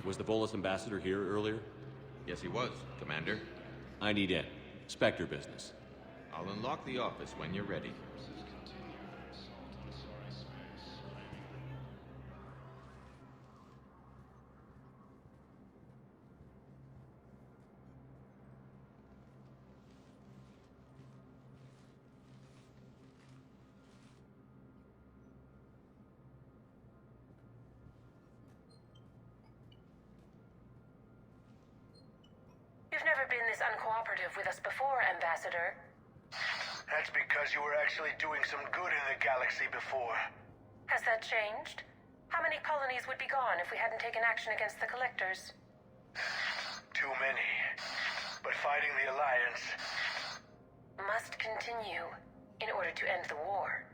Was the Volus ambassador here earlier? Yes, he was, Commander. I need in. Spectre business. I'll unlock the office when you're ready. You've never been this uncooperative with us before, Ambassador. That's because you were actually doing some good in the galaxy before. Has that changed? How many colonies would be gone if we hadn't taken action against the Collectors? Too many. But fighting the Alliance... Must continue in order to end the war.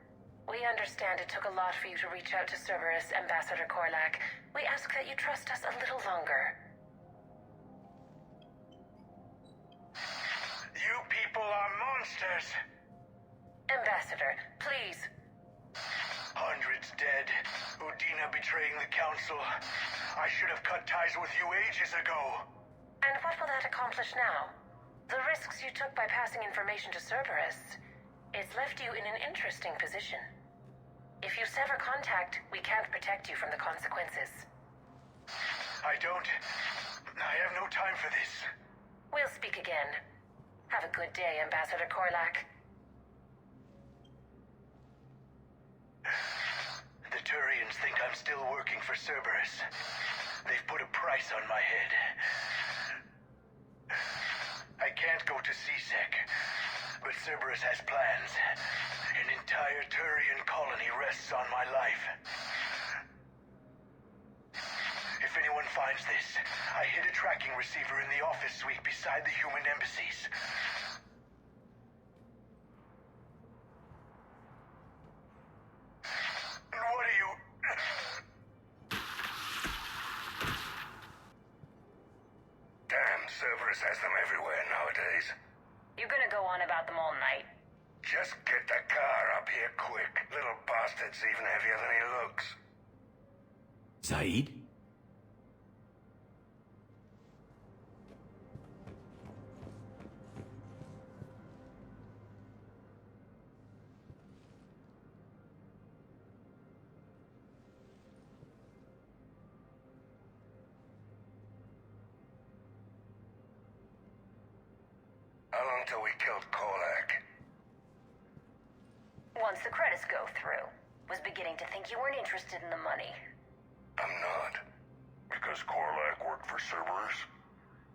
We understand it took a lot for you to reach out to Cerberus, Ambassador Korlak. We ask that you trust us a little longer. You people are monsters! Ambassador, please. Hundreds dead. Udina betraying the Council. I should have cut ties with you ages ago. And what will that accomplish now? The risks you took by passing information to Cerberus, it's left you in an interesting position. If you sever contact, we can't protect you from the consequences. I have no time for this. We'll speak again. Have a good day, Ambassador Korlak. The Turians think I'm still working for Cerberus. They've put a price on my head. I can't go to CSEC, but Cerberus has plans. An entire Turian colony rests on my life. If anyone finds this, I hid a tracking receiver in the office suite beside the human embassies. What are you... Damn, Cerberus has them everywhere nowadays. You gonna go on about them all night? Just get the car up here quick. Little bastard's even heavier than he looks. Saeed? How long till we killed Korlak? Once the credits go through. Was beginning to think you weren't interested in the money. I'm not. Because Korlak worked for Cerberus?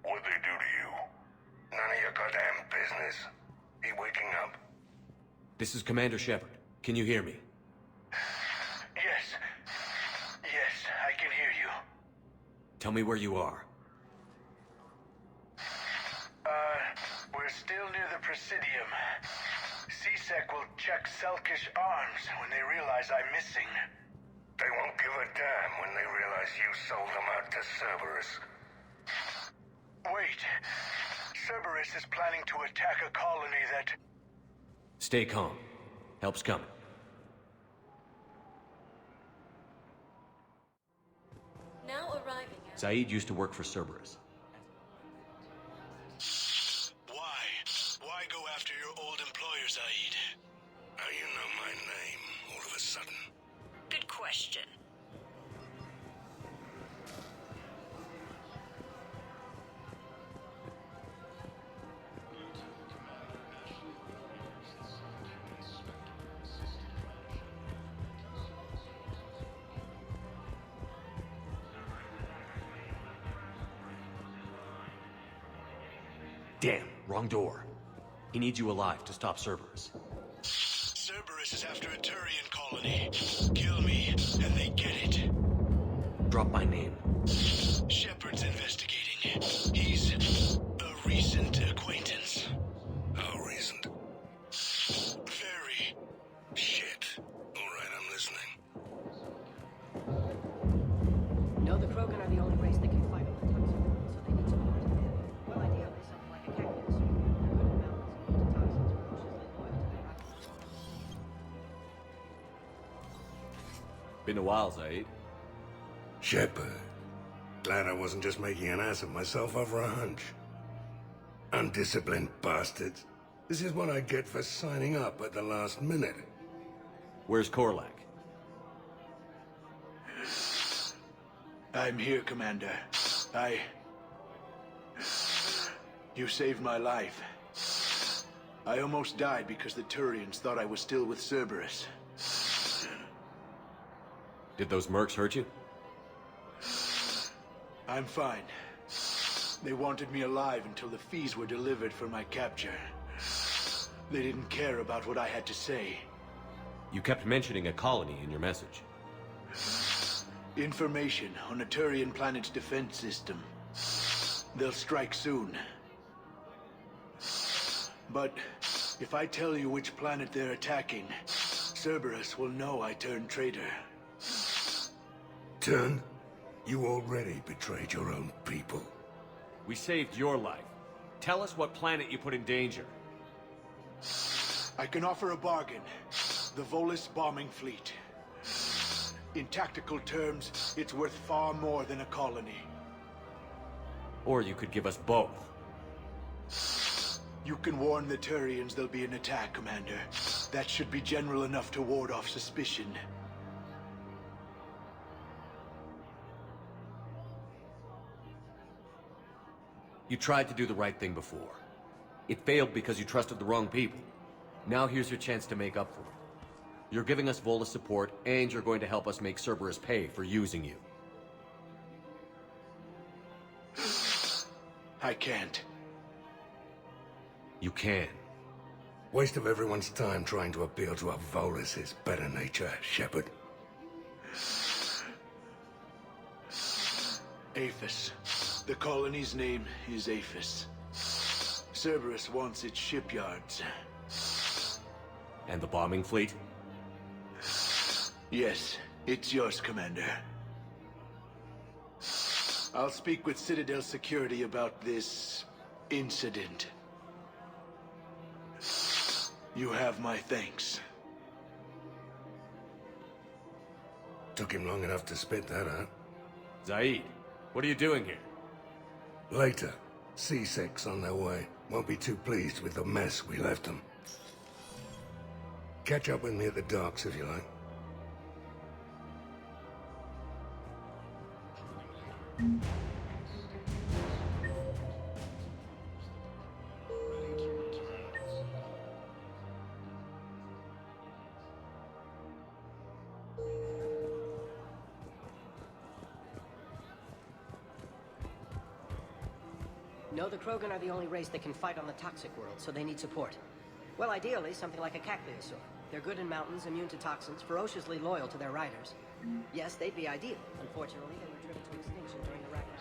What'd they do to you? None of your goddamn business. He waking up? This is Commander Shepard. Can you hear me? Yes. Yes, I can hear you. Tell me where you are. We're still near the Presidium. CSEC will check Selkish arms when they realize I'm missing. They won't give a damn when they realize you sold them out to Cerberus. Wait. Cerberus is planning to attack a colony that... Stay calm. Help's coming. Now arriving at... Saeed used to work for Cerberus. Why go after your old employer, Saeed? How you know my name all of a sudden? Good question. Damn, wrong door. He needs you alive to stop Cerberus. Cerberus is after a Turian colony. Kill me, and they get it. Drop my name. Shepard's investigating. He's a recent acquaintance. How recent? Very. Shit. Alright, I'm listening. No, the Krogan are the only race that can fight over toxin, so they need support. Well, ideally, something like a cactus. Good balance of antitoxins ferociously loyal to their rivals. Been a while, Saeed. Shepard. Glad I wasn't just making an ass of myself over a hunch. Undisciplined bastards. This is what I get for signing up at the last minute. Where's Korlak? I'm here, Commander. You saved my life. I almost died because the Turians thought I was still with Cerberus. Did those mercs hurt you? I'm fine. They wanted me alive until the fees were delivered for my capture. They didn't care about what I had to say. You kept mentioning a colony in your message. Information on a Turian planet's defense system. They'll strike soon. But if I tell you which planet they're attacking, Cerberus will know I turned traitor. Turned? You already betrayed your own people. We saved your life. Tell us what planet you put in danger. I can offer a bargain. The Volus bombing fleet. In tactical terms, it's worth far more than a colony. Or you could give us both. You can warn the Turians there'll be an attack, Commander. That should be general enough to ward off suspicion. You tried to do the right thing before. It failed because you trusted the wrong people. Now here's your chance to make up for it. You're giving us Volus support, and you're going to help us make Cerberus pay for using you. I can't. You can. Waste of everyone's time trying to appeal to a Volus' better nature, Shepard. Aphis. The colony's name is Aphis. Cerberus wants its shipyards. And the bombing fleet? Yes, it's yours, Commander. I'll speak with Citadel Security about this incident. You have my thanks. Took him long enough to spit that out. Zaid, what are you doing here? Later, C6 on their way. Won't be too pleased with the mess we left them. Catch up with me at the docks if you like. No, the Krogan are the only race that can fight on the toxic world, so they need support. Well, ideally, something like a cactuosaur. They're good in mountains, immune to toxins, ferociously loyal to their riders. Yes, they'd be ideal. Unfortunately, they were driven to extinction during the Ragnarok.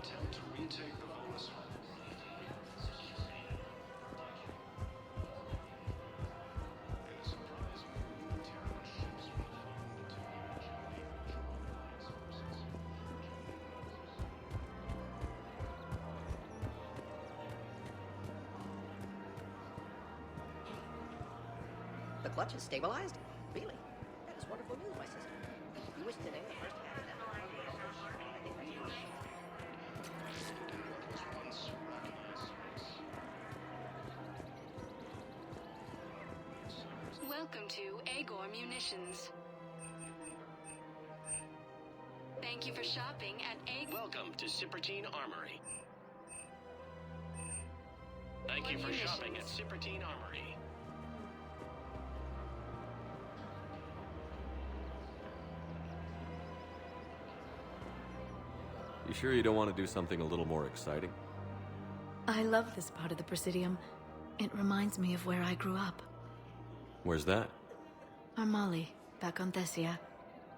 Attempt to retake the Volus. The clutch is stabilized? Really? That is wonderful news, my sister. You wish today the first half of that. Welcome to Agor Munitions. Thank you for shopping at Agor. Welcome to Cypertine Armory. Thank you for shopping at Cypertine Armory. You sure you don't want to do something a little more exciting? I love this part of the Presidium. It reminds me of where I grew up. Where's that? Armali, back on Thessia.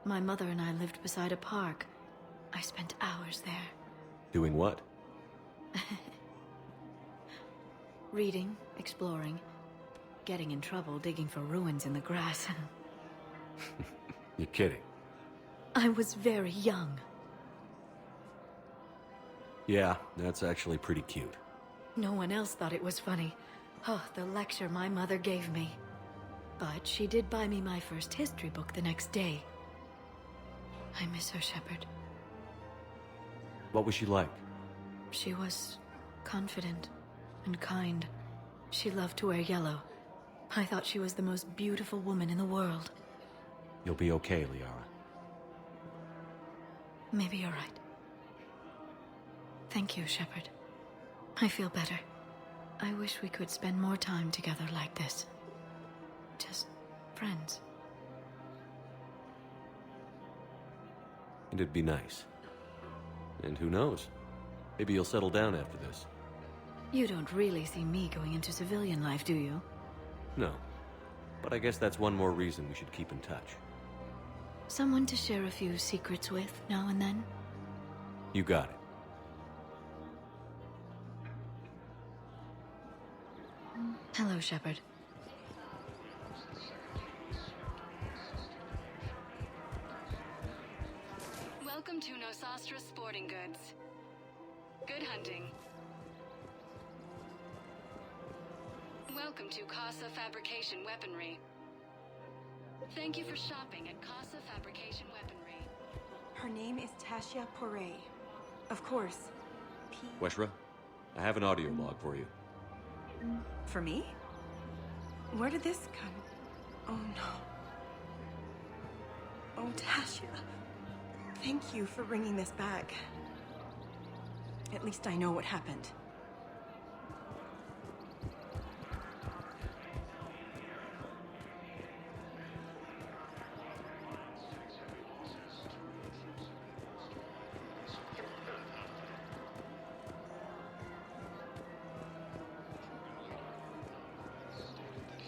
My mother and I lived beside a park. I spent hours there. Doing what? Reading, exploring, getting in trouble digging for ruins in the grass. You're kidding. I was very young. Yeah, that's actually pretty cute. No one else thought it was funny. Oh, the lecture my mother gave me. But she did buy me my first history book the next day. I miss her, Shepard. What was she like? She was confident and kind. She loved to wear yellow. I thought she was the most beautiful woman in the world. You'll be okay, Liara. Maybe you're right. Thank you, Shepard. I feel better. I wish we could spend more time together like this. Just friends. And it'd be nice. And who knows? Maybe you'll settle down after this. You don't really see me going into civilian life, do you? No. But I guess that's one more reason we should keep in touch. Someone to share a few secrets with now and then? You got it. Hello, Shepard. Welcome to Nosastra Sporting Goods. Good hunting. Welcome to Casa Fabrication Weaponry. Thank you for shopping at Casa Fabrication Weaponry. Her name is Tasha Poray. Of course. Weshra, I have an audio log for you. For me? Where did this come? Oh no. Oh, Tasha. Thank you for bringing this back. At least I know what happened.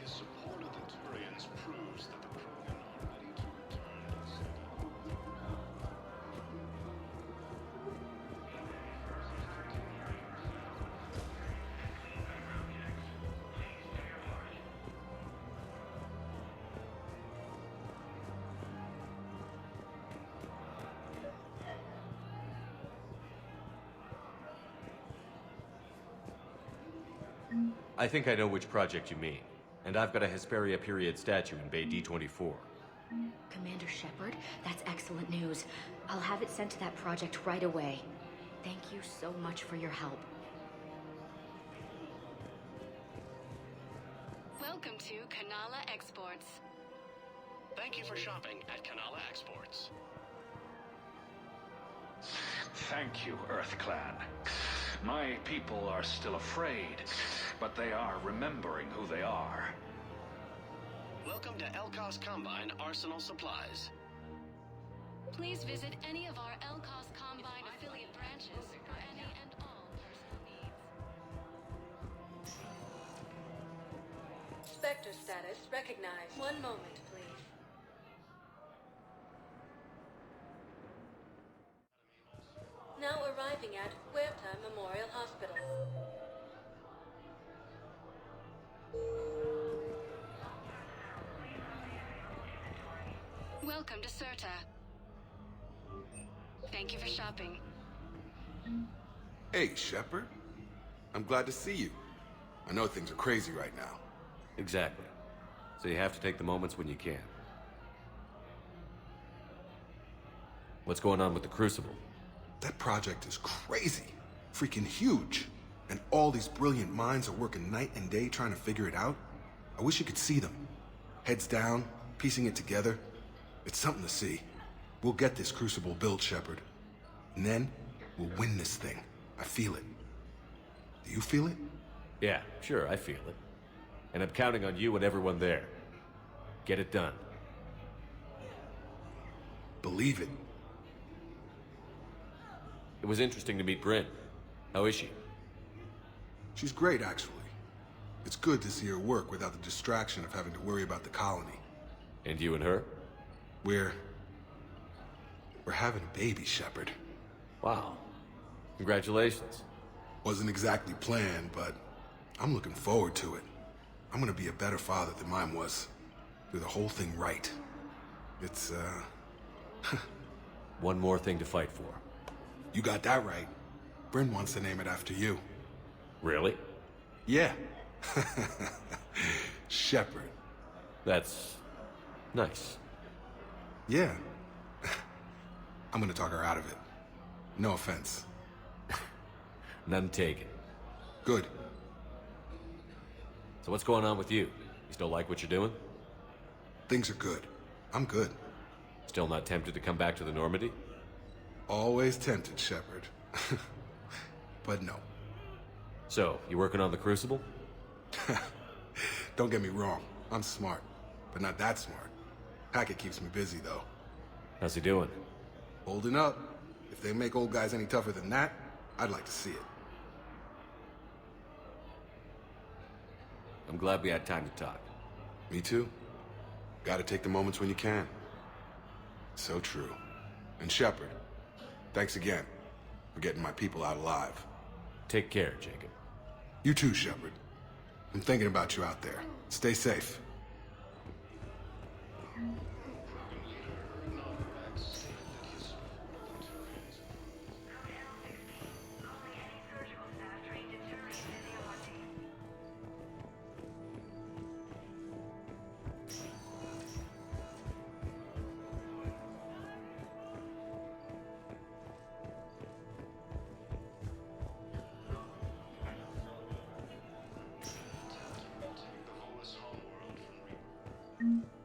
His supported experience proves that the Krogan are ready to return to the city. I think I know which project you mean. And I've got a Hesperia period statue in Bay D24. Commander Shepard, that's excellent news. I'll have it sent to that project right away. Thank you so much for your help. Welcome to Canal Exports. Thank you for shopping at Canal Exports. Thank you, Earth Clan. My people are still afraid, but they are remembering who they are. Welcome to Elcos Combine Arsenal Supplies. Please visit any of our Elcos Combine affiliate branches for any and all personal needs. Spectre status recognized. One moment, please. Now arriving at Huerta Memorial Hospital. Welcome to Certa. Thank you for shopping. Hey, Shepard. I'm glad to see you. I know things are crazy right now. Exactly. So you have to take the moments when you can. What's going on with the Crucible? That project is crazy. Freaking huge. And all these brilliant minds are working night and day trying to figure it out. I wish you could see them. Heads down, piecing it together. It's something to see. We'll get this Crucible built, Shepard. And then, we'll win this thing. I feel it. Do you feel it? Yeah, sure, I feel it. And I'm counting on you and everyone there. Get it done. Believe it. It was interesting to meet Bryn. How is she? She's great, actually. It's good to see her work without the distraction of having to worry about the colony. And you and her? We're having a baby, Shepard. Wow. Congratulations. Wasn't exactly planned, but I'm looking forward to it. I'm gonna be a better father than mine was. Do the whole thing right. It's, One more thing to fight for. You got that right. Bryn wants to name it after you. Really? Yeah. Shepard. That's nice. Yeah. I'm gonna talk her out of it. No offense. None taken. Good. So what's going on with you? You still like what you're doing? Things are good. I'm good. Still not tempted to come back to the Normandy? Always tempted, Shepard. But no. So, you working on the Crucible? Don't get me wrong. I'm smart, but not that smart. Hackett keeps me busy, though. How's he doing? Holding up. If they make old guys any tougher than that, I'd like to see it. I'm glad we had time to talk. Me too. Gotta take the moments when you can. So true. And Shepard, thanks again for getting my people out alive. Take care, Jacob. You too, Shepard. I'm thinking about you out there. Stay safe.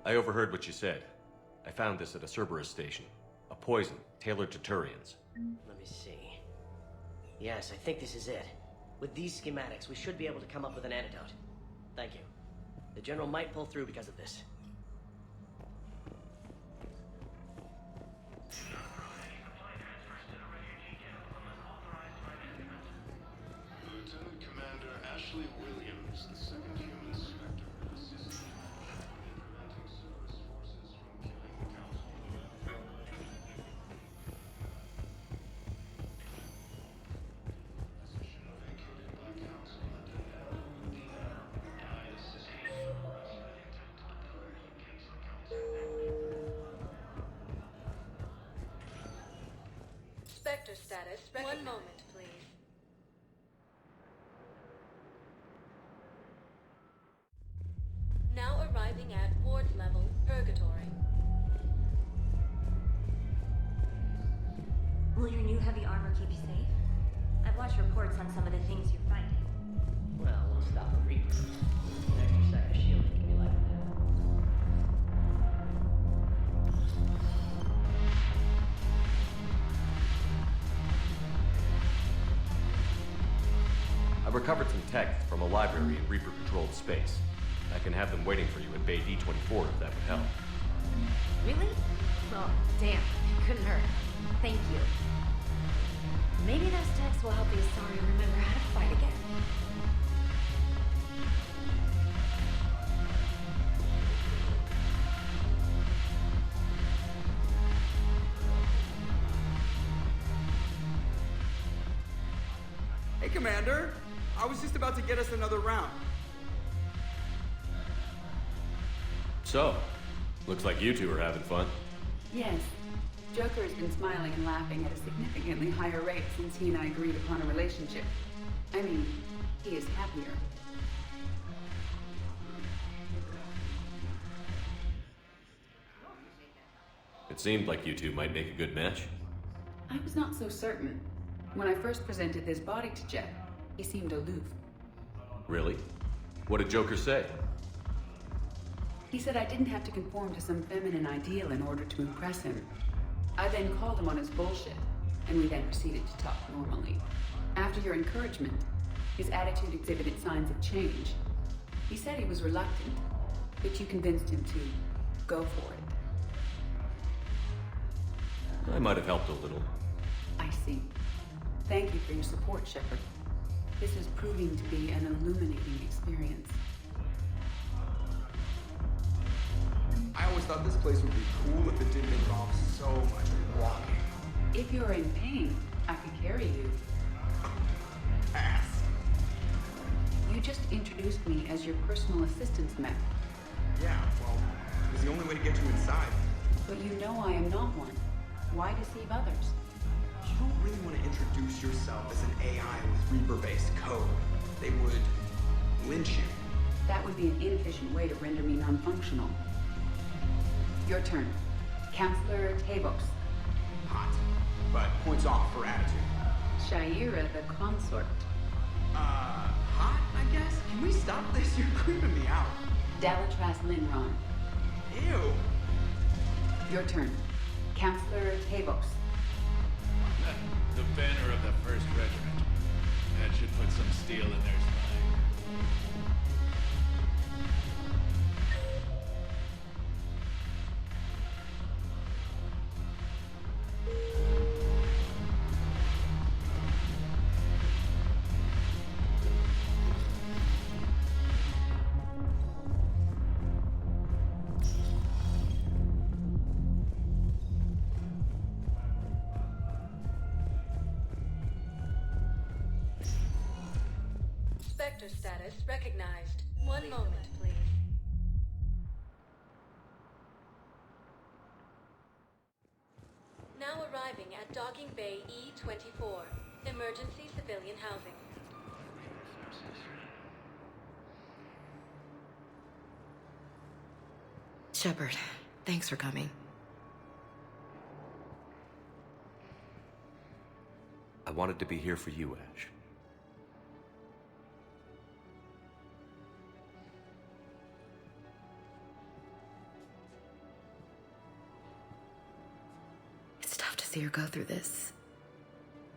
I overheard what you said. I found this at a Cerberus station. A poison tailored to Turians. Let me see. Yes, I think this is it. With these schematics, we should be able to come up with an antidote. Thank you. The General might pull through because of this. Lieutenant Commander Ashley Williams, the second human Spectre, assists in preventing Cerberus forces from killing the Council. Position vacated by Council at the I assist in Cerberus with intent to deploy against the Council. Spectre status. One moment, please. Now arriving at ward level, Purgatory. Will your new heavy armor keep you safe? I've watched reports on some of the things you're fighting. Well, we'll stop a Reaper. An extra set of shielding can be like that. I recovered some tech from a library in Reaper-controlled space. I can have them waiting for you at Bay D-24 if that would help. Really? Oh, damn. Couldn't hurt. Thank you. Maybe those texts will help the Asari remember how to fight again. Hey, Commander. I was just about to get us another round. So, looks like you two are having fun. Yes. Joker has been smiling and laughing at a significantly higher rate since he and I agreed upon a relationship. I mean, he is happier. It seemed like you two might make a good match. I was not so certain. When I first presented this body to Jeff, he seemed aloof. Really? What did Joker say? He said I didn't have to conform to some feminine ideal in order to impress him. I then called him on his bullshit, and we then proceeded to talk normally. After your encouragement, his attitude exhibited signs of change. He said he was reluctant, but you convinced him to go for it. I might have helped a little. I see. Thank you for your support, Shepard. This is proving to be an illuminating experience. I always thought this place would be cool if it didn't involve so much walking. If you're in pain, I could carry you. Pass. You just introduced me as your personal assistance mech. Yeah, well, it was the only way to get you inside. But you know I am not one. Why deceive others? You don't really want to introduce yourself as an AI with Reaper-based code. They would lynch you. That would be an inefficient way to render me non-functional. Your turn. Counselor Tavos. Hot, but points off for attitude. Shaira the consort. Hot, I guess? Can we stop this? You're creeping me out. Dalatras Linron. Ew. Your turn. Counselor Tavos. The banner of the 1st Regiment. That should put some steel in their spine. Spectre status recognized. One moment, please. Now arriving at Docking Bay E-24. Emergency civilian housing. Shepard, thanks for coming. I wanted to be here for you, Ash. It's tough to see her go through this.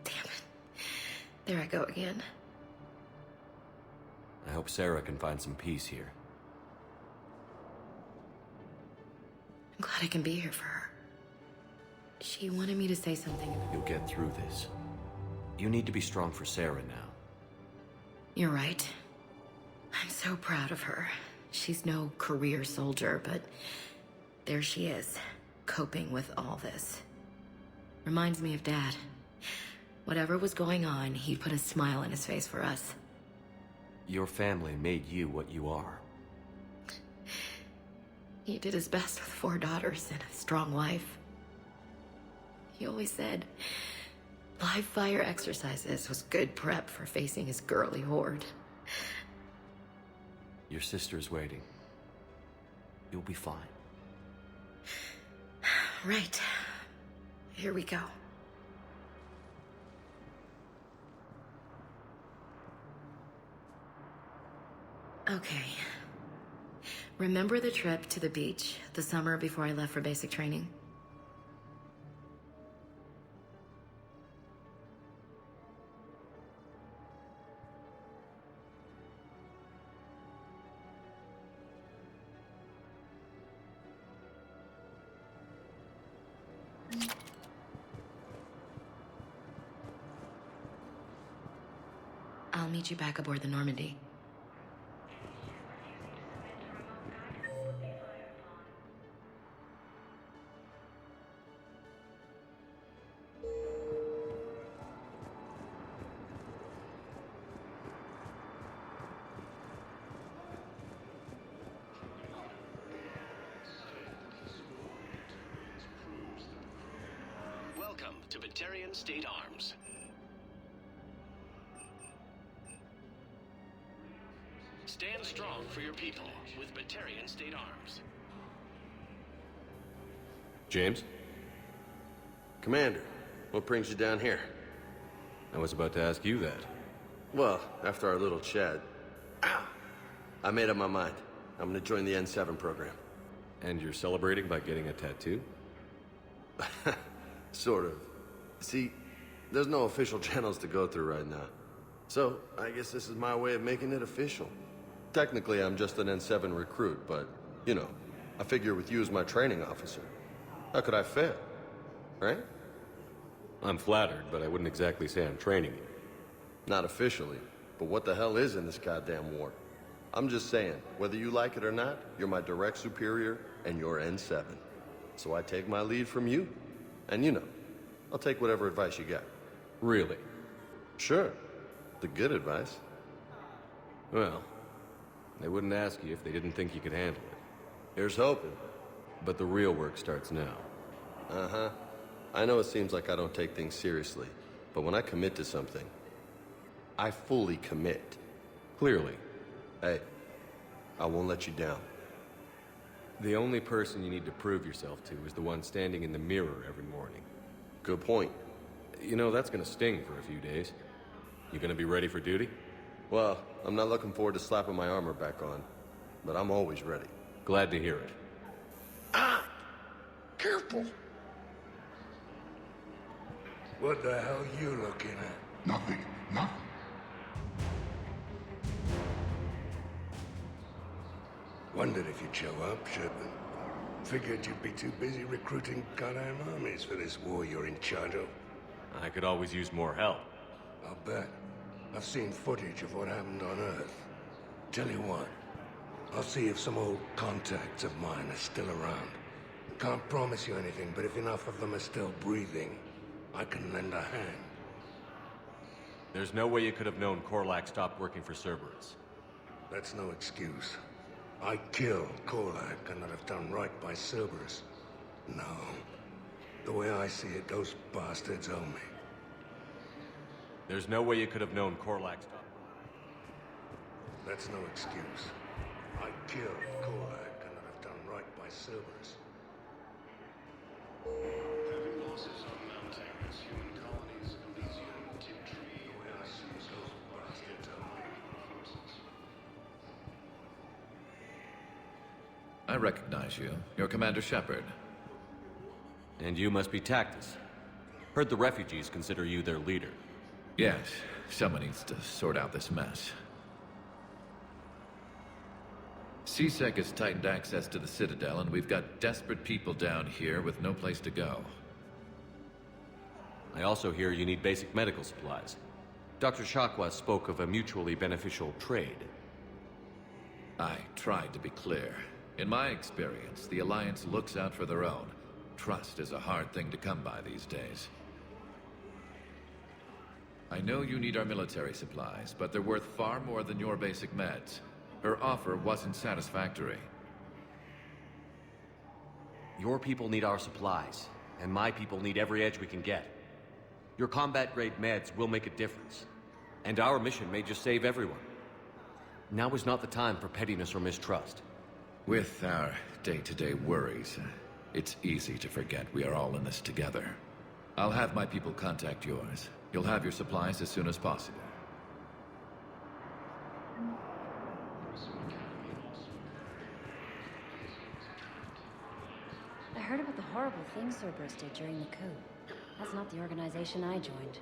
Damn it. There I go again. I hope Sarah can find some peace here. I'm glad I can be here for her. She wanted me to say something. You'll get through this. You need to be strong for Sarah now. You're right. I'm so proud of her. She's no career soldier, but there she is, coping with all this. Reminds me of Dad. Whatever was going on, he put a smile on his face for us. Your family made you what you are. He did his best with 4 daughters and a strong wife. He always said live fire exercises was good prep for facing his girly horde. Your sister's waiting. You'll be fine. Right. Here we go. Okay. Remember the trip to the beach the summer before I left for basic training? I'll meet you back aboard the Normandy. Welcome to Batarian State Arms. Stand strong for your people with Batarian State Arms. James? Commander, what brings you down here? I was about to ask you that. Well, after our little chat, I made up my mind. I'm gonna join the N7 program. And you're celebrating by getting a tattoo? Sort of. See, there's no official channels to go through right now. So, I guess this is my way of making it official. Technically, I'm just an N7 recruit, but, you know, I figure with you as my training officer, how could I fail? Right? I'm flattered, but I wouldn't exactly say I'm training you. Not officially, but what the hell is in this goddamn war? I'm just saying, whether you like it or not, you're my direct superior, and you're N7. So I take my lead from you. And you know, I'll take whatever advice you got. Really? Sure. The good advice. Well, they wouldn't ask you if they didn't think you could handle it. Here's hoping. But the real work starts now. Uh-huh. I know it seems like I don't take things seriously, but when I commit to something, I fully commit. Clearly. Hey, I won't let you down. The only person you need to prove yourself to is the one standing in the mirror every morning. Good point. You know, that's gonna sting for a few days. You gonna be ready for duty? Well, I'm not looking forward to slapping my armor back on, but I'm always ready. Glad to hear it. Ah! Careful! What the hell are you looking at? Nothing. Nothing. Wondered if you'd show up, Shepard. Figured you'd be too busy recruiting goddamn armies for this war you're in charge of. I could always use more help. I'll bet. I've seen footage of what happened on Earth. Tell you what, I'll see if some old contacts of mine are still around. Can't promise you anything, but if enough of them are still breathing, I can lend a hand. There's no way you could have known Korlak stopped working for Cerberus. That's no excuse. I killed Korlak and I'd have done right by Cerberus. No. The way I see it, those bastards owe me. There's no way you could have known Korlak stopped. That's no excuse. I killed Korlak and I'd have done right by Cerberus. Heavy losses are mounting as human colonies of Elysium take tree and those bastards forces. I recognize you. You're Commander Shepard. And you must be Tactus. Heard the refugees consider you their leader. Yes, someone needs to sort out this mess. CSEC has tightened access to the Citadel, and we've got desperate people down here with no place to go. I also hear you need basic medical supplies. Dr. Shakwa spoke of a mutually beneficial trade. I tried to be clear. In my experience, the Alliance looks out for their own. Trust is a hard thing to come by these days. I know you need our military supplies, but they're worth far more than your basic meds. Her offer wasn't satisfactory. Your people need our supplies, and my people need every edge we can get. Your combat-grade meds will make a difference, and our mission may just save everyone. Now is not the time for pettiness or mistrust. With our day-to-day worries, it's easy to forget we are all in this together. I'll have my people contact yours. You'll have your supplies as soon as possible. I heard about the horrible things Cerberus did during the coup. That's not the organization I joined.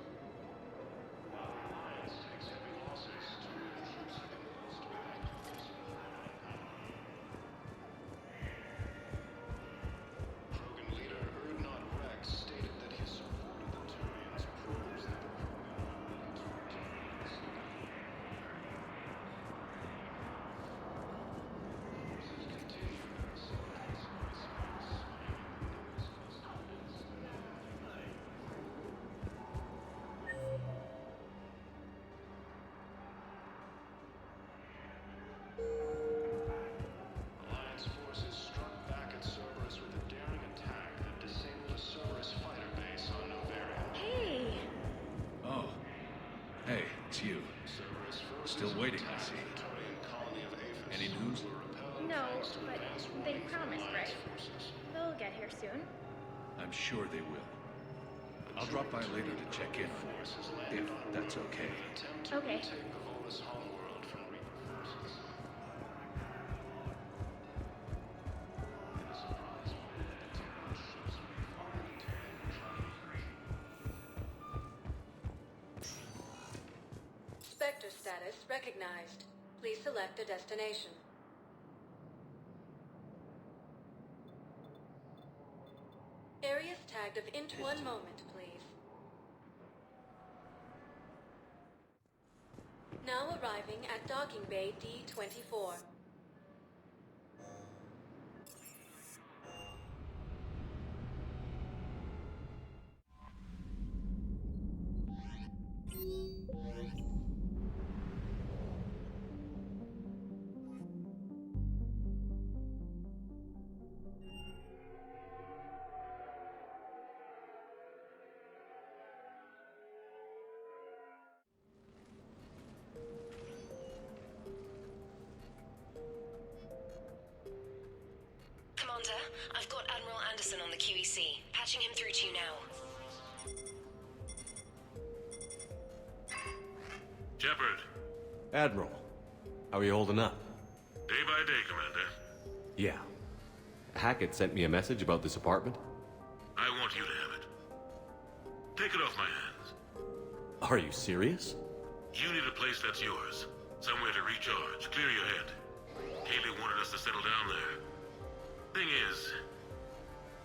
You. Still waiting, I see. Any news? No, but they promised, right? They'll get here soon. I'm sure they will. I'll drop by later to check in, if that's okay. Okay. Spectre status recognized. Please select a destination. Areas tagged of interest. One moment, please. Now arriving at Docking Bay D-24. I've got Admiral Anderson on the QEC. Patching him through to you now. Shepard. Admiral, how are you holding up? Day by day, Commander. Yeah. Hackett sent me a message about this apartment. I want you to have it. Take it off my hands. Are you serious? You need a place that's yours. Somewhere to recharge, clear your head. Kaylee wanted us to settle down there. Thing is,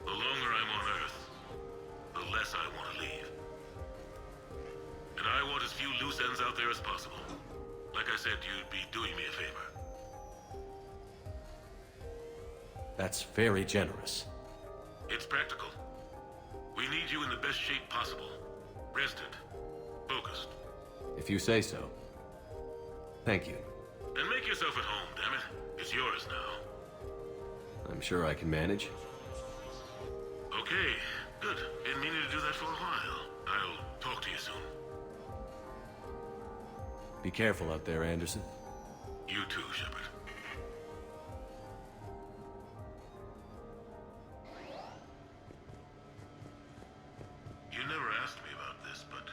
the longer I'm on Earth, the less I want to leave. And I want as few loose ends out there as possible. Like I said, you'd be doing me a favor. That's very generous. It's practical. We need you in the best shape possible. Rested. Focused. If you say so. Thank you. And make yourself at home, damn it. It's yours now. I'm sure I can manage. Okay, good. Been meaning to do that for a while. I'll talk to you soon. Be careful out there, Anderson. You too, Shepard. You never asked me about this, but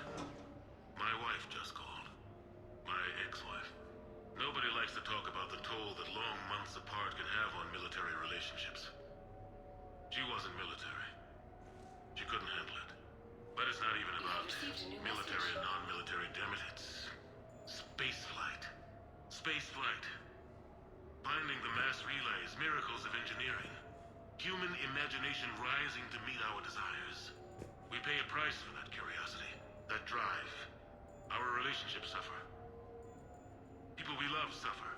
my wife just called. My ex-wife. Nobody likes to talk about the toll that long months apart can have on military relationships. She wasn't military. She couldn't handle it. But it's not even about military and non-military, damn it. It's space flight. Space flight. Finding the mass relays, miracles of engineering. Human imagination rising to meet our desires. We pay a price for that curiosity, that drive. Our relationships suffer. People we love suffer.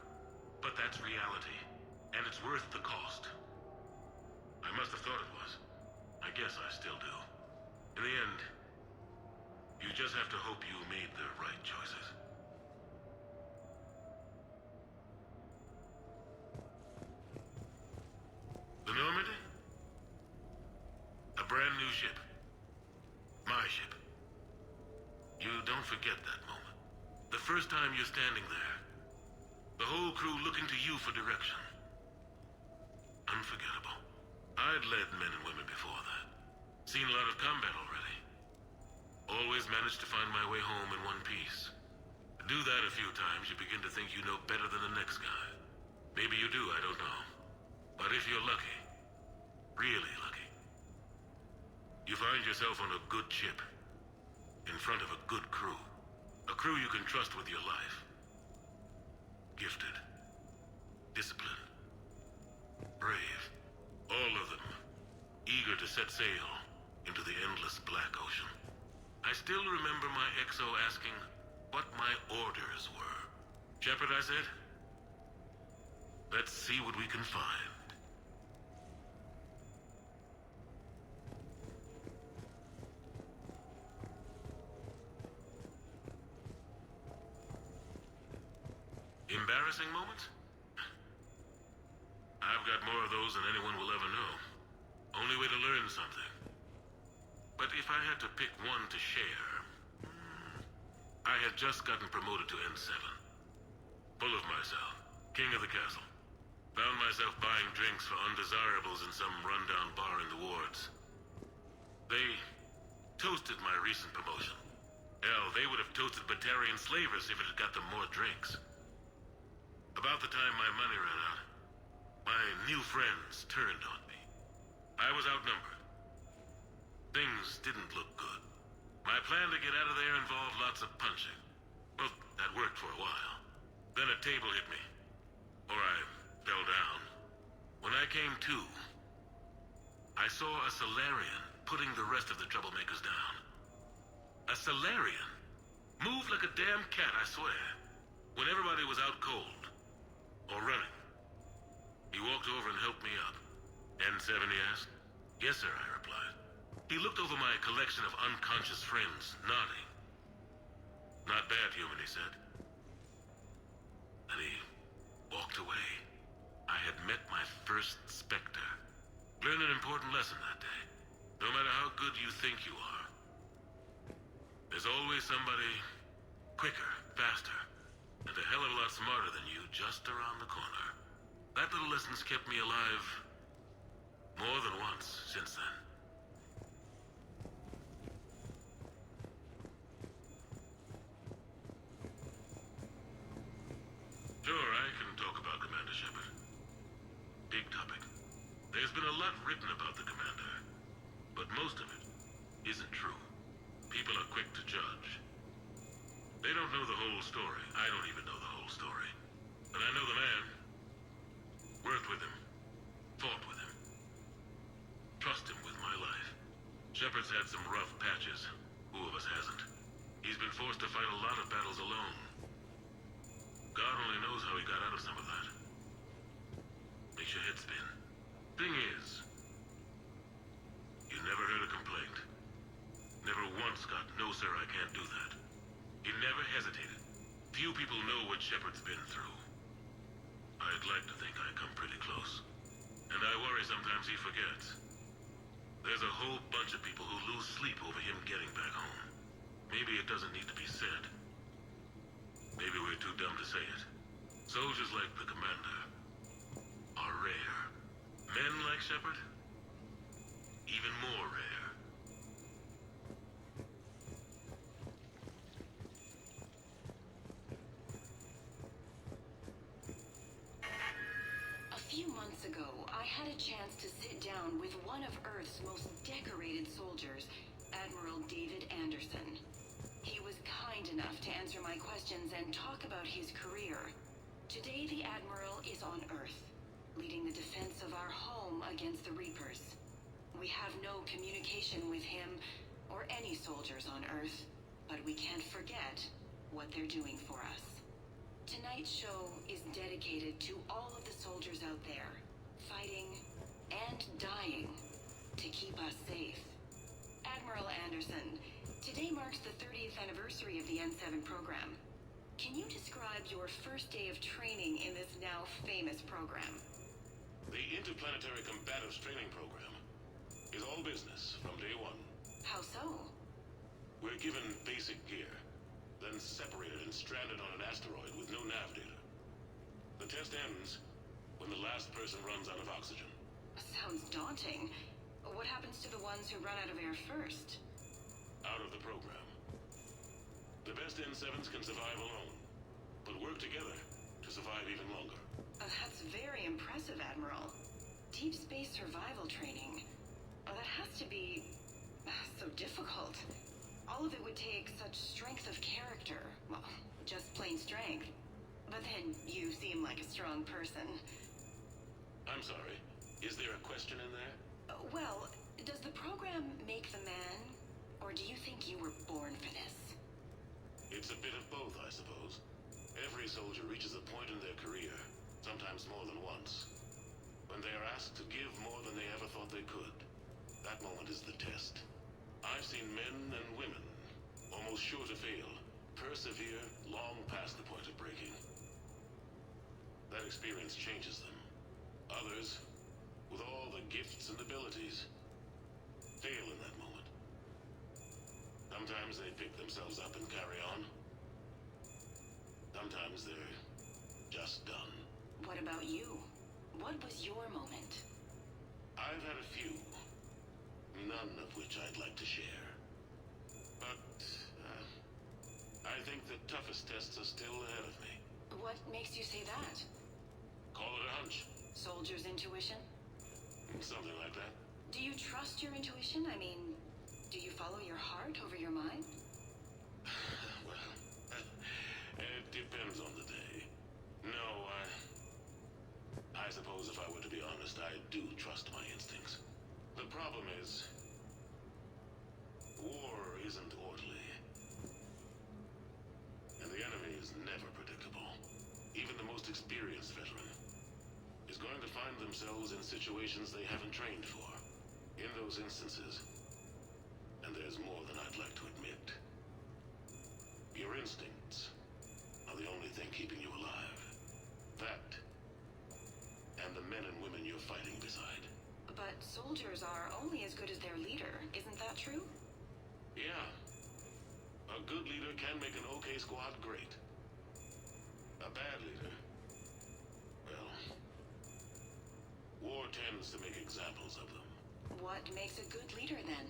But that's reality. And it's worth the cost. I must have thought it was. I guess I still do. In the end, you just have to hope you made the right choices. The Normandy? A brand new ship. My ship. You don't forget that moment. The first time you're standing there. The whole crew looking to you for direction. Unforgettable. I'd led men and women before that. Seen a lot of combat already. Always managed to find my way home in one piece. Do that a few times, you begin to think you know better than the next guy. Maybe you do, I don't know. But if you're lucky, really lucky, you find yourself on a good ship, in front of a good crew. A crew you can trust with your life. Gifted. Disciplined. Brave. All of them. Eager to set sail into the endless black ocean. I still remember my XO asking what my orders were. Shepard, I said. Let's see what we can find. Embarrassing moments? I've got more of those than anyone will ever know. Only way to learn something. But if I had to pick one to share... I had just gotten promoted to N7. Full of myself. King of the castle. Found myself buying drinks for undesirables in some rundown bar in the wards. They toasted my recent promotion. Hell, they would have toasted Batarian slavers if it had got them more drinks. About the time my money ran out, my new friends turned on me. I was outnumbered. Things didn't look good. My plan to get out of there involved lots of punching. Well, that worked for a while. Then a table hit me. Or I fell down. When I came to, I saw a Solarian putting the rest of the troublemakers down. A Solarian? Moved like a damn cat, I swear. When everybody was out cold. Or running. He walked over and helped me up. N7, he asked. Yes, sir, I replied. He looked over my collection of unconscious friends, nodding. Not bad, human, he said. And he walked away. I had met my first Spectre. Learned an important lesson that day. No matter how good you think you are, there's always somebody quicker, faster, and a hell of a lot smarter than you just around the corner. That little lesson's kept me alive more than once since then. They don't know the whole story. I don't even know the whole story. But I know the man. Worked with him. Fought with him. Trust him with my life. Shepard's had some rough patches. Who of us hasn't? He's been forced to fight a lot of battles alone. God only knows how he got out of some of that. Makes your head spin. Thing is, you never heard a complaint. Never once got, no sir, I can't do that. He never hesitated. Few people know what Shepard's been through. I'd like to think I come pretty close. And I worry sometimes he forgets. There's a whole bunch of people who lose sleep over him getting back home. Maybe it doesn't need to be said. Maybe we're too dumb to say it. Soldiers like the commander are rare. Men like Shepard? Even more rare. A few months ago, I had a chance to sit down with one of Earth's most decorated soldiers, Admiral David Anderson. He was kind enough to answer my questions and talk about his career. Today, the Admiral is on Earth, leading the defense of our home against the Reapers. We have no communication with him or any soldiers on Earth, but we can't forget what they're doing for us. Tonight's show is dedicated to all of the soldiers out there, fighting and dying to keep us safe. Admiral Anderson, today marks the 30th anniversary of the N7 program. Can you describe your first day of training in this now famous program? The Interplanetary Combatives Training Program is all business from day one. How so? We're given basic gear, then separated and stranded on an asteroid with no nav data. The test ends when the last person runs out of oxygen. Sounds daunting. What happens to the ones who run out of air first? Out of the program. The best N7s can survive alone, but work together to survive even longer. That's very impressive, Admiral. Deep space survival training. That has to be so difficult. All of it would take such strength of character. Well, just plain strength. But then you seem like a strong person. I'm sorry. Is there a question in there? Well, does the program make the man? Or do you think you were born for this? It's a bit of both, I suppose. Every soldier reaches a point in their career, sometimes more than once, when they are asked to give more than they ever thought they could. That moment is the test. I've seen men and women, almost sure to fail, persevere long past the point of breaking. That experience changes them. Others, with all the gifts and abilities, fail in that moment. Sometimes they pick themselves up and carry on. Sometimes they're just done. What about you? What was your moment? I've had a few, none of which I'd like to share. But, I think the toughest tests are still ahead of me. What makes you say that? Call it a hunch. Soldier's intuition? Something like that. Do you trust your intuition? I mean, do you follow your heart over your mind? Well, it depends on the day. No, I suppose if I were to be honest, I do trust my instincts. The problem is, war isn't orderly. And the enemy is never predictable. Even the most experienced veteran is going to find themselves in situations they haven't trained for. In those instances, and there's more than I'd like to admit, your instincts are the only thing keeping you alive. That, and the men and women you're fighting beside. But soldiers are only as good as their leader, isn't that true? Yeah. A good leader can make an okay squad great. A bad leader, well, war tends to make examples of them. What makes a good leader, then?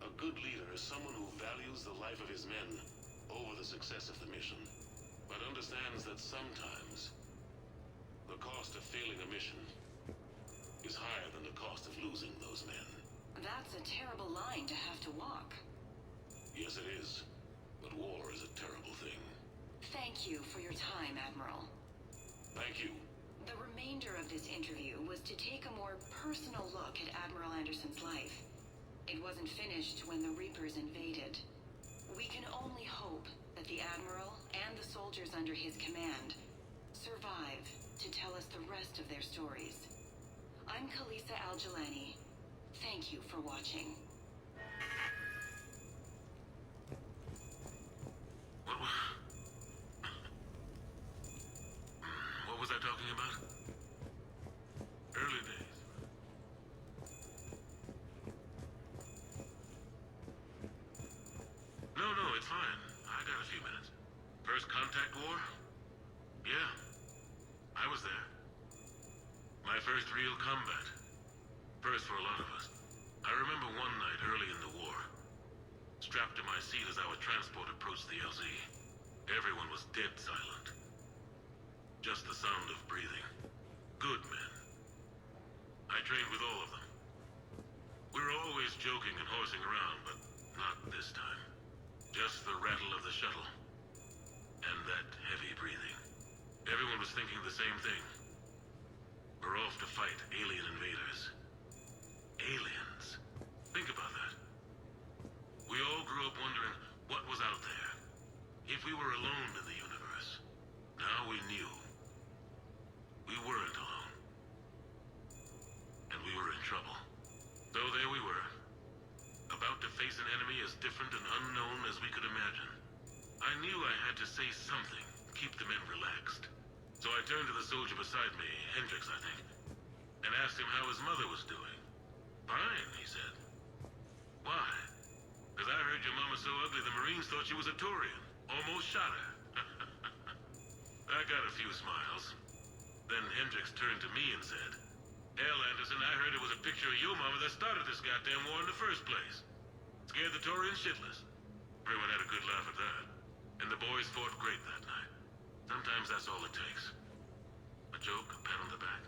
A good leader is someone who values the life of his men over the success of the mission, but understands that sometimes the cost of failing a mission is higher than the cost of losing those men. That's a terrible line to have to walk. Yes, it is. But Thank you for your time, Admiral. Thank you. The remainder of this interview was to take a more personal look at Admiral Anderson's life. It wasn't finished when the Reapers invaded. We can only hope that the Admiral and the soldiers under his command survive to tell us the rest of their stories. I'm Khaleesa Al-Jilani. Thank you for watching. What was I talking about? Early days. No, it's fine. I got a few minutes. First contact war? Yeah. I was there. My first real combat. First for a lot of us. I remember one night early in the war. Strapped to my seat as our transport approached the LZ. Everyone was dead silent. Just the sound of breathing. Good men. I trained with all of them. We were always joking and horsing around, but not this time. Just the rattle of the shuttle. And that heavy breathing. Everyone was thinking the same thing. We're off to fight alien invaders. Aliens. Think about that. We all grew up wondering what was out there. If we were alone in the universe. Now we knew. We weren't alone. And we were in trouble. So there we were. About to face an enemy as different and unknown as we could imagine. I knew I had to say something, keep the men relaxed. So I turned to the soldier beside me, Hendricks, I think, and asked him how his mother was doing. Fine, he said. Why? Because I heard your mama so ugly the Marines thought she was a Taurian. Almost shot her. I got a few smiles. Then Hendricks turned to me and said, Hell, Anderson, I heard it was a picture of your mama that started this goddamn war in the first place. Scared the Taurians shitless. Everyone had a good laugh at that. And the boys fought great that night. Sometimes that's all it takes. A joke, a pat on the back.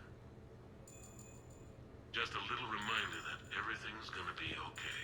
Just a little reminder that everything's gonna be okay.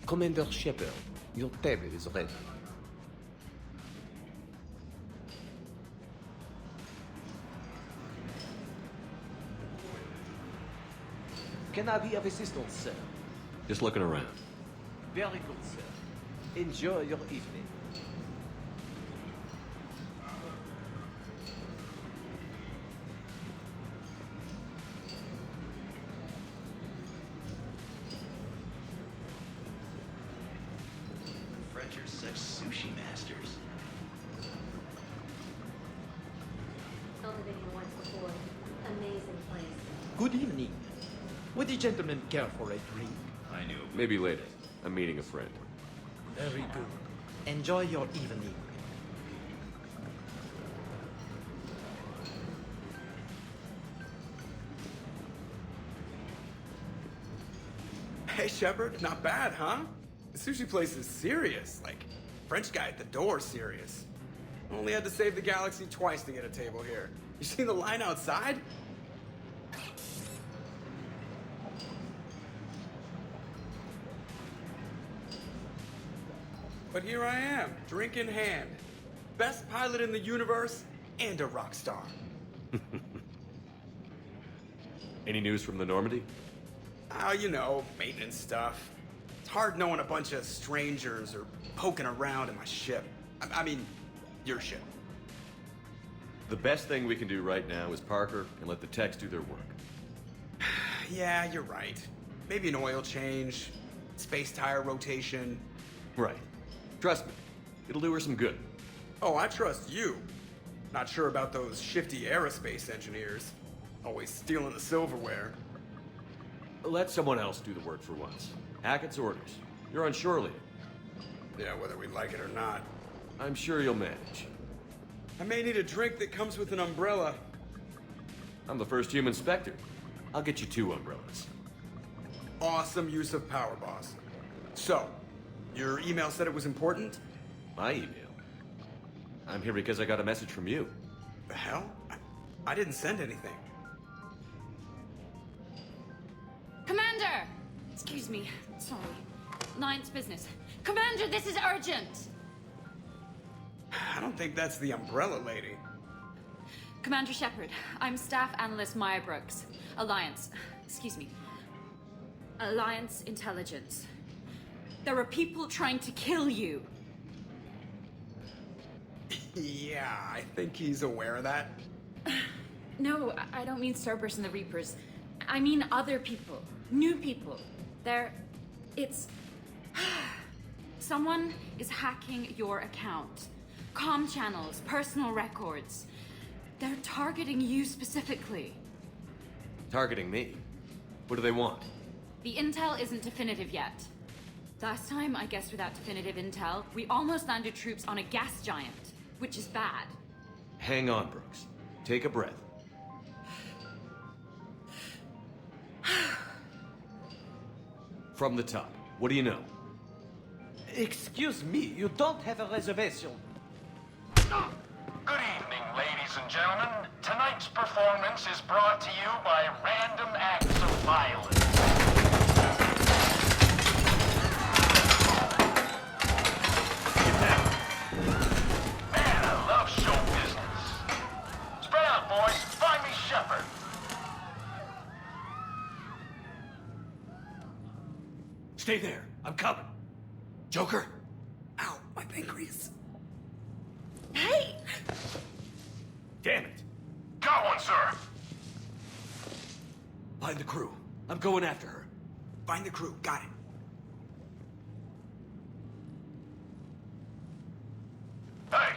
Commander Shepard, your table is ready. can I be of assistance, sir? Just looking around. Very good, sir. Enjoy your evening. French are such sushi masters. Saw the video once before. Amazing place. Good evening. Would the gentleman care for a drink? I knew. Maybe later. I'm meeting a friend. Very good. Enjoy your evening. Hey, Shepard, not bad, huh? The sushi place is serious. Like, French guy at the door serious. Only had to save the galaxy twice to get a table here. You seen the line outside? But here I am, drink in hand. Best pilot in the universe and a rock star. Any news from the Normandy? Oh, you know, maintenance stuff. It's hard knowing a bunch of strangers or poking around in my ship. I mean, your ship. The best thing we can do right now is Parker and let the techs do their work. Yeah, you're right. Maybe an oil change, space tire rotation. Right. Trust me, it'll do her some good. Oh, I trust you. Not sure about those shifty aerospace engineers. Always stealing the silverware. Let someone else do the work for once. Hackett's orders. You're on shore leave. Yeah, whether we like it or not. I'm sure you'll manage. I may need a drink that comes with an umbrella. I'm the first human Spectre. I'll get you 2 umbrellas. Awesome use of power, boss. So, your email said it was important? My email? I'm here because I got a message from you. The hell? I didn't send anything. Commander! Excuse me. Sorry. Ninth business. Commander, this is urgent! I don't think that's the umbrella lady. Commander Shepard, I'm Staff Analyst Maya Brooks. Alliance. Excuse me. Alliance Intelligence. There are people trying to kill you. Yeah, I think he's aware of that. No, I don't mean Cerberus and the Reapers. I mean other people. New people. It's... Someone is hacking your account. Comm channels, personal records. They're targeting you specifically. Targeting me? What do they want? The intel isn't definitive yet. Last time, I guess without definitive intel, we almost landed troops on a gas giant, which is bad. Hang on, Brooks. Take a breath. From the top, what do you know? Excuse me, you don't have a reservation. Good evening, ladies and gentlemen. Tonight's performance is brought to you by random acts of violence. Man, I love show business. Spread out, boys. Find me Shepard. Stay there. I'm coming. Joker? Ow, my pancreas. Hey! Damn it. Got one, sir. Find the crew. I'm going after her. Find the crew. Got it. Hey!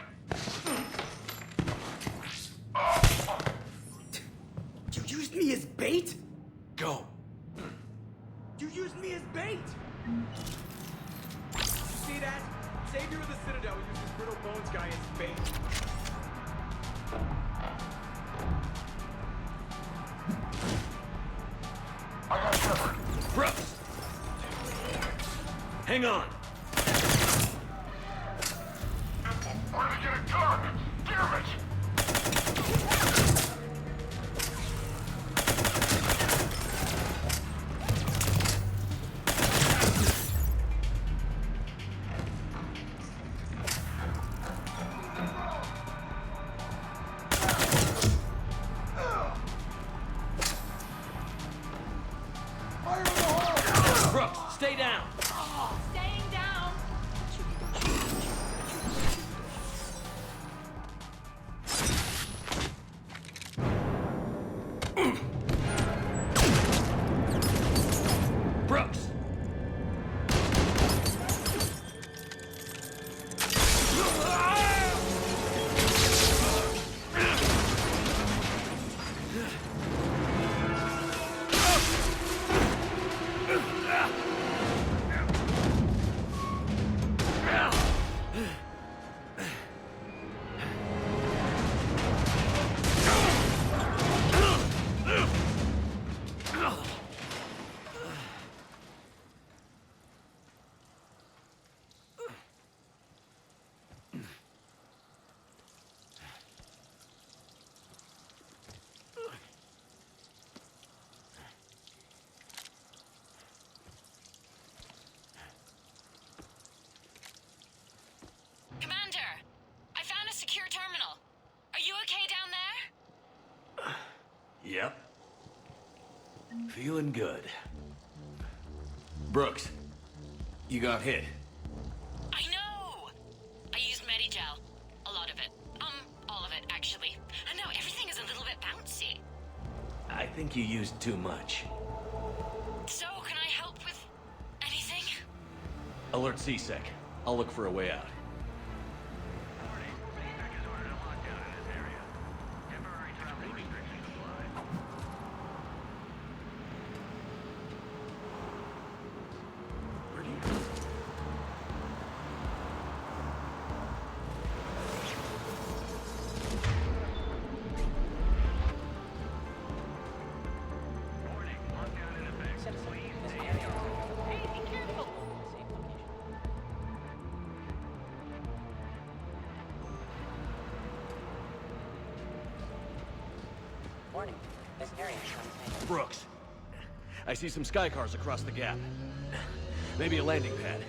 You used me as bait? Go. You used me as bait! See that? Savior of the Citadel uses Brittle Bones guy as bait. I got Shepard. Brooks! Hang on. Where to get a gun? Damn it! Stay down. Staying down. Brooks. Commander, I found a secure terminal. Are you okay down there? Yep. Feeling good. Brooks, you got hit. I know! I used Medigel. A lot of it. All of it, actually. And now everything is a little bit bouncy. I think you used too much. So, can I help with anything? Alert C-Sec. I'll look for a way out. Brooks, I see some sky cars across the gap. Maybe a landing pad.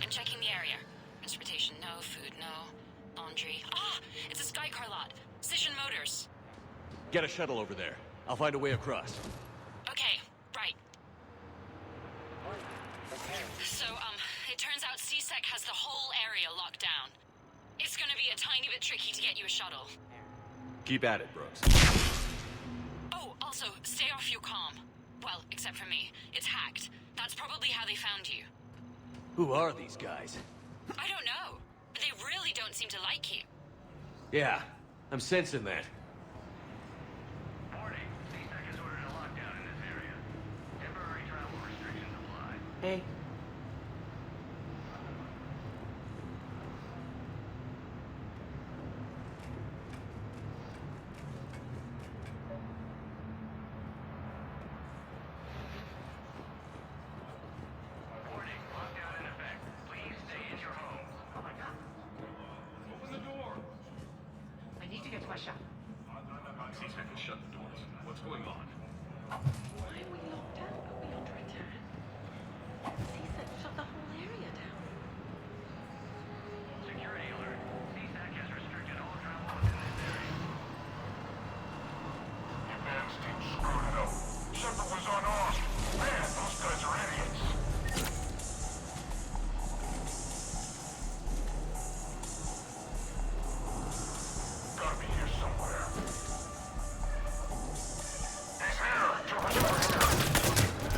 I'm checking the area. Transportation, no. Food, no. Laundry. Ah! It's a sky car lot. Cision Motors. Get a shuttle over there. I'll find a way across. Okay, right. So, it turns out C-Sec has the whole area locked down. It's gonna be a tiny bit tricky to get you a shuttle. Keep at it, Brooks. Oh, also, stay off your comm. Well, except for me. It's hacked. That's probably how they found you. Who are these guys? I don't know. They really don't seem to like you. Yeah, I'm sensing that. Hey. I need to get to my shop. C-Sec has shut the doors. What's going on? Why are we locked down? Are we under attack? C-Sec shut the whole area down. Security alert. C-Sec has restricted all travel within this area. Advanced team screwed it up. Shepard was unarmed. Man, those guys are idiots. Gotta be here somewhere. He's here!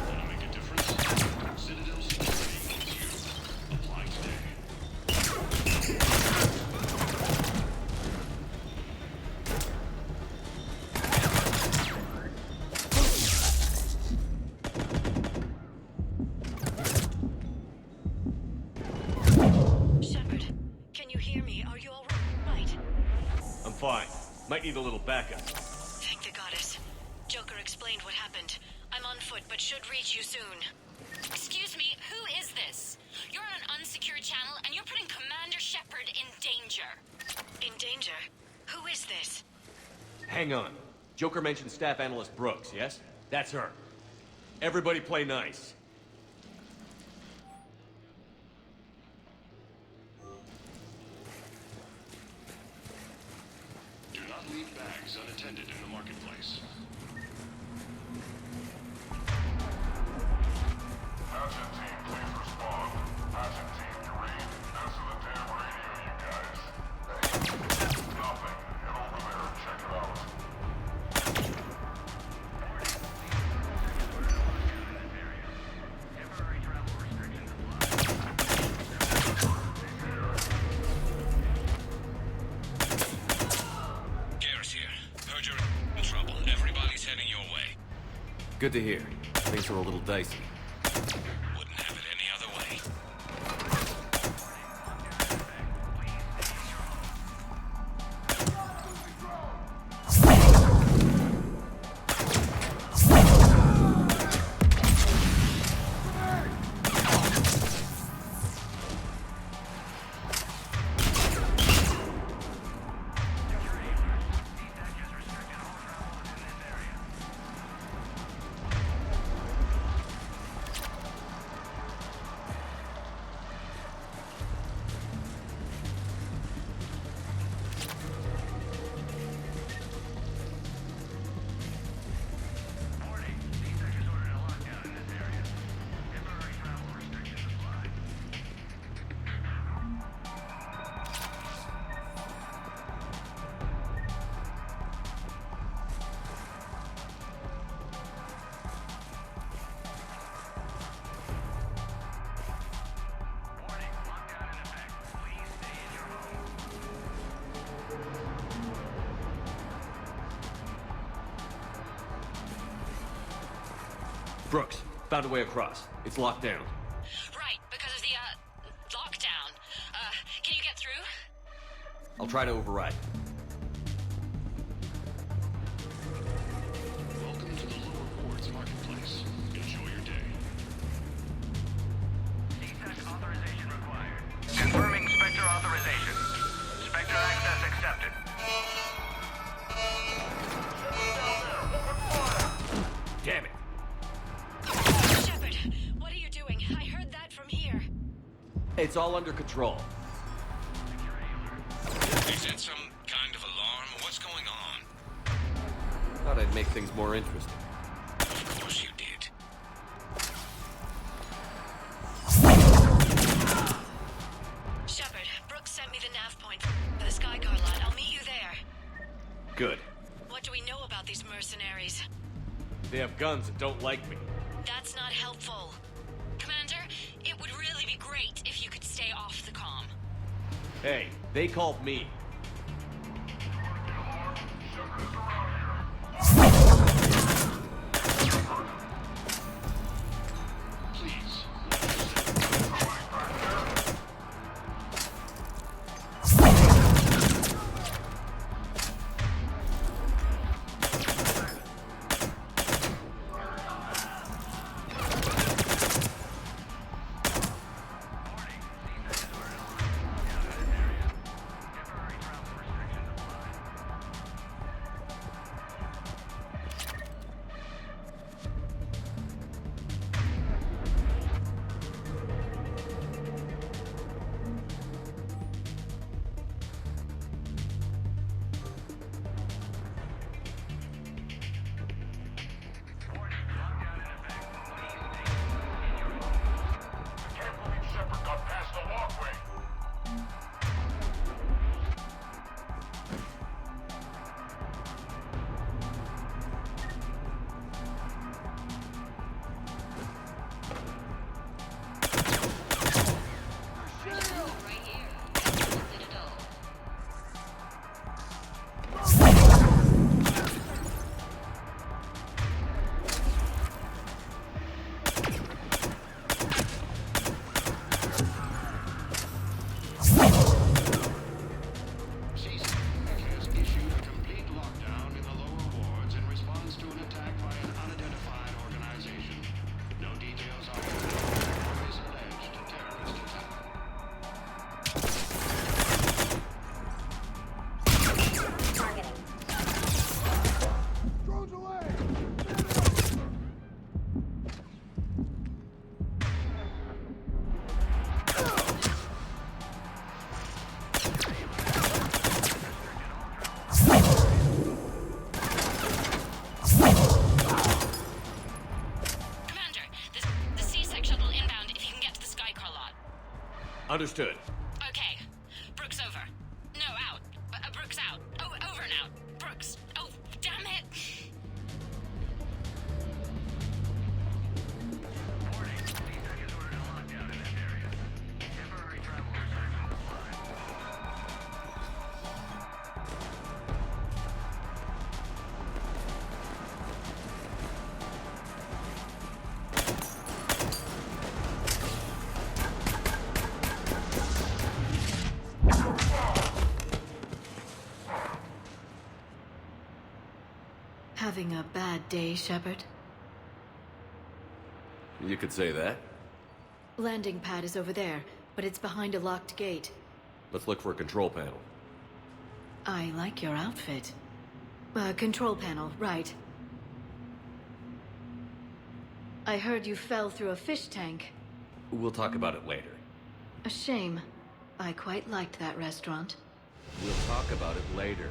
Want to make a difference? Citadel security needs you. Apply today. Shepard, can you hear me? Are you all right? I'm fine. Might need a little backup. Thank the goddess. Joker explained what happened. I'm on foot, but should reach you soon. Excuse me, who is this? You're on an unsecured channel, and you're putting Commander Shepard in danger. In danger? Who is this? Hang on. Joker mentioned staff analyst Brooks, yes? That's her. Everybody play nice. Do not leave bags unattended in the marketplace. How's your team, please? Good to hear. Things are a little dicey. Wouldn't have it any other way. Brooks, found a way across. It's locked down. Right, because of the, lockdown. Can you get through? I'll try to override. Welcome to the lower wards marketplace. Enjoy your day. CSEC authorization required. Confirming Spectre authorization. Spectre access accepted. Damn it. Shepard, what are you doing? I heard that from here. It's all under control. Is that some kind of alarm? What's going on? Thought I'd make things more interesting. Of course you did. Shepard, Brooks sent me the nav point for the Skycar lot. I'll meet you there. Good. What do we know about these mercenaries? They have guns and don't like me. That's not helpful. Commander, it would really be great if you could stay off the comm. Hey, they called me. Please. Understood. Okay. Brooks over. No, out. Brooks out. Oh, over and out. Brooks. Oh, damn it. having a bad day, Shepard? You could say that. Landing pad is over there, but it's behind a locked gate. Let's look for a control panel. I like your outfit. Control panel, right. I heard you fell through a fish tank. We'll talk about it later. A shame. I quite liked that restaurant. We'll talk about it later.